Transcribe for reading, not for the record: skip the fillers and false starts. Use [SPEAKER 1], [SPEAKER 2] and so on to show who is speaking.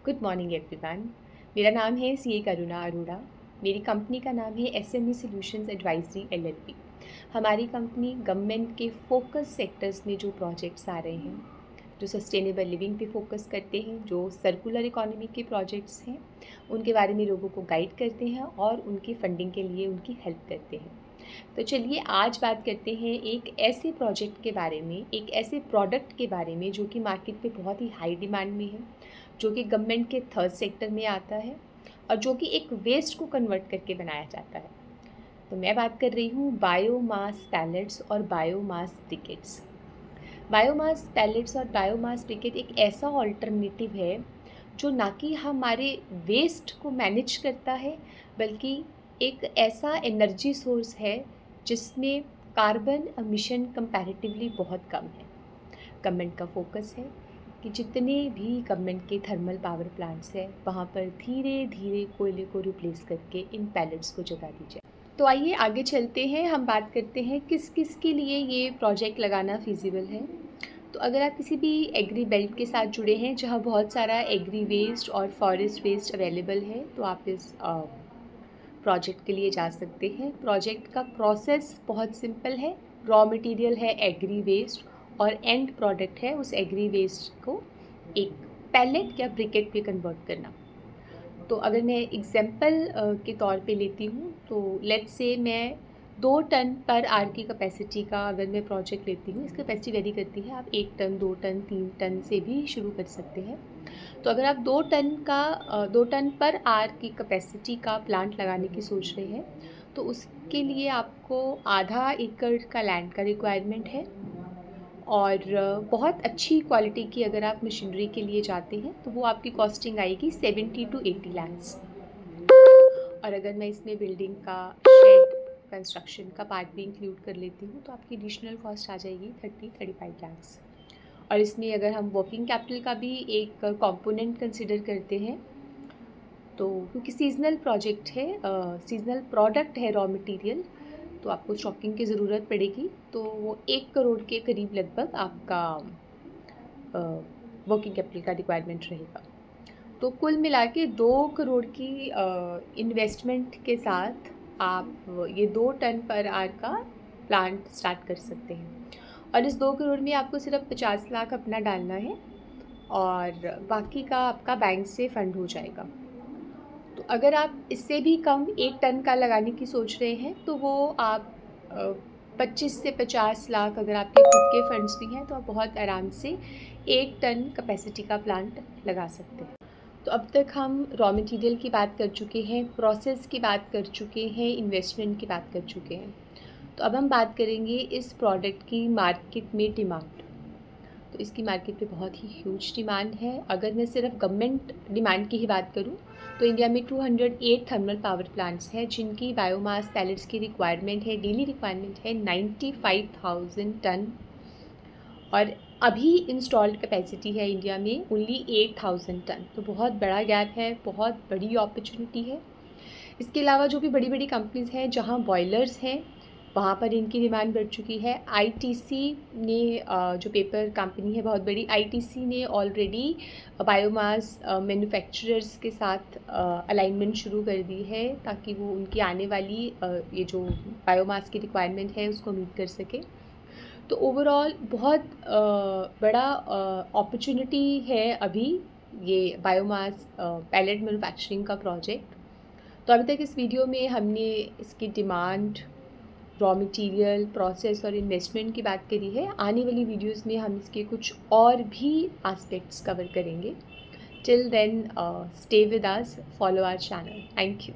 [SPEAKER 1] Good morning everyone. मेरा नाम है सी ए करुणा अरोड़ा। मेरी कंपनी का नाम है SME सॉल्यूशंस एडवाइजरी LLP। हमारी कंपनी गवर्नमेंट के फोकस सेक्टर्स में जो प्रोजेक्ट्स आ रहे हैं, जो सस्टेनेबल लिविंग पे फोकस करते हैं, जो सर्कुलर इकोनॉमी के प्रोजेक्ट्स हैं, उनके बारे में लोगों को गाइड करते हैं और उनकी फंडिंग के लिए उनकी हेल्प करते हैं। तो चलिए आज बात करते हैं एक ऐसे प्रोजेक्ट के बारे में, एक ऐसे प्रोडक्ट के बारे में जो कि मार्केट पे बहुत ही हाई डिमांड में है, जो कि गवर्नमेंट के थर्ड सेक्टर में आता है और जो कि एक वेस्ट को कन्वर्ट करके बनाया जाता है। तो मैं बात कर रही हूँ बायोमास पैलेट्स और बायोमास ब्रिकेट्स। बायोमास पैलेट्स और बायोमास ब्रिकेट एक ऐसा ऑल्टरनेटिव है जो ना कि हमारे वेस्ट को मैनेज करता है, बल्कि एक ऐसा एनर्जी सोर्स है जिसमें कार्बन एमिशन कंपैरेटिवली बहुत कम है। गवर्नमेंट का फोकस है कि जितने भी गवर्नमेंट के थर्मल पावर प्लांट्स हैं वहाँ पर धीरे धीरे कोयले को रिप्लेस करके इन पैलेट्स को जगा दी जाए। तो आइए आगे चलते हैं, हम बात करते हैं किस किस के लिए ये प्रोजेक्ट लगाना फिजिबल है। तो अगर आप किसी भी एग्री बेल्ट के साथ जुड़े हैं जहाँ बहुत सारा एग्री वेस्ट और फॉरेस्ट वेस्ट अवेलेबल है, तो आप इस प्रोजेक्ट के लिए जा सकते हैं। प्रोजेक्ट का प्रोसेस बहुत सिंपल है। रॉ मटेरियल है एग्री वेस्ट और एंड प्रोडक्ट है उस एग्री वेस्ट को एक पैलेट या ब्रिकेट पे कन्वर्ट करना। तो अगर मैं एग्जांपल के तौर पे लेती हूँ, तो लेट्स से मैं 2 टन पर आर की कैपेसिटी का अगर मैं प्रोजेक्ट लेती हूँ, इसकी कैपेसिटी वेरी करती है, आप 1 टन 2 टन 3 टन से भी शुरू कर सकते हैं। तो अगर आप 2 टन पर आर की कैपेसिटी का प्लांट लगाने की सोच रहे हैं, तो उसके लिए आपको आधा एकड़ का लैंड का रिक्वायरमेंट है और बहुत अच्छी क्वालिटी की अगर आप मशीनरी के लिए जाते हैं तो वो आपकी कॉस्टिंग आएगी 70 to 80 लैक्स। और अगर मैं इसमें बिल्डिंग का शेड कंस्ट्रक्शन का पार्ट भी इंक्लूड कर लेती हूँ तो आपकी एडिशनल कॉस्ट आ जाएगी 30-35 लैक्स। और इसमें अगर हम वर्किंग कैपिटल का भी एक कंपोनेंट कंसिडर करते हैं, तो क्योंकि सीजनल प्रोजेक्ट है, सीजनल प्रोडक्ट है रॉ मटेरियल, तो आपको स्टॉकिंग की ज़रूरत पड़ेगी। तो वो 1 करोड़ के करीब लगभग आपका वर्किंग कैपिटल का रिक्वायरमेंट रहेगा। तो कुल मिला के 2 करोड़ की इन्वेस्टमेंट के साथ आप ये 2 टन पर आवर का प्लांट स्टार्ट कर सकते हैं। और इस 2 करोड़ में आपको सिर्फ 50 लाख अपना डालना है और बाकी का आपका बैंक से फंड हो जाएगा। तो अगर आप इससे भी कम 1 टन का लगाने की सोच रहे हैं, तो वो आप 25 से 50 लाख अगर आपके खुद के फंड्स भी हैं, तो आप बहुत आराम से 1 टन कैपेसिटी का प्लांट लगा सकते हैं। तो अब तक हम रॉ मटेरियल की बात कर चुके हैं, प्रोसेस की बात कर चुके हैं, इन्वेस्टमेंट की बात कर चुके हैं। तो अब हम बात करेंगे इस प्रोडक्ट की मार्केट में डिमांड। तो इसकी मार्केट पे बहुत ही ह्यूज डिमांड है। अगर मैं सिर्फ गवर्नमेंट डिमांड की ही बात करूँ तो इंडिया में 208 थर्मल पावर प्लांट्स हैं जिनकी बायोमास पैलेट्स की रिक्वायरमेंट है, डेली रिक्वायरमेंट है 95,000 टन। और अभी इंस्टॉल्ड कैपेसिटी है इंडिया में ओनली 8,000 टन। तो बहुत बड़ा गैप है, बहुत बड़ी अपॉर्चुनिटी है। इसके अलावा जो भी बड़ी बड़ी कंपनीज़ हैं जहाँ बॉयलर्स हैं वहाँ पर इनकी डिमांड बढ़ चुकी है। ITC ने जो पेपर कंपनी है बहुत बड़ी, ITC ने ऑलरेडी बायोमास मैन्युफैक्चरर्स के साथ अलाइनमेंट शुरू कर दी है ताकि वो उनकी आने वाली ये जो बायोमास की रिक्वायरमेंट है उसको मीट कर सके। तो ओवरऑल बहुत बड़ा अपॉर्चुनिटी है अभी ये बायोमास पैलेट मैन्युफैक्चरिंग का प्रोजेक्ट। तो अभी तक इस वीडियो में हमने इसकी डिमांड, रॉ मटेरियल, प्रोसेस और इन्वेस्टमेंट की बात करी है। आने वाली वीडियोस में हम इसके कुछ और भी एस्पेक्ट्स कवर करेंगे। Till then stay with us, follow our channel. Thank you.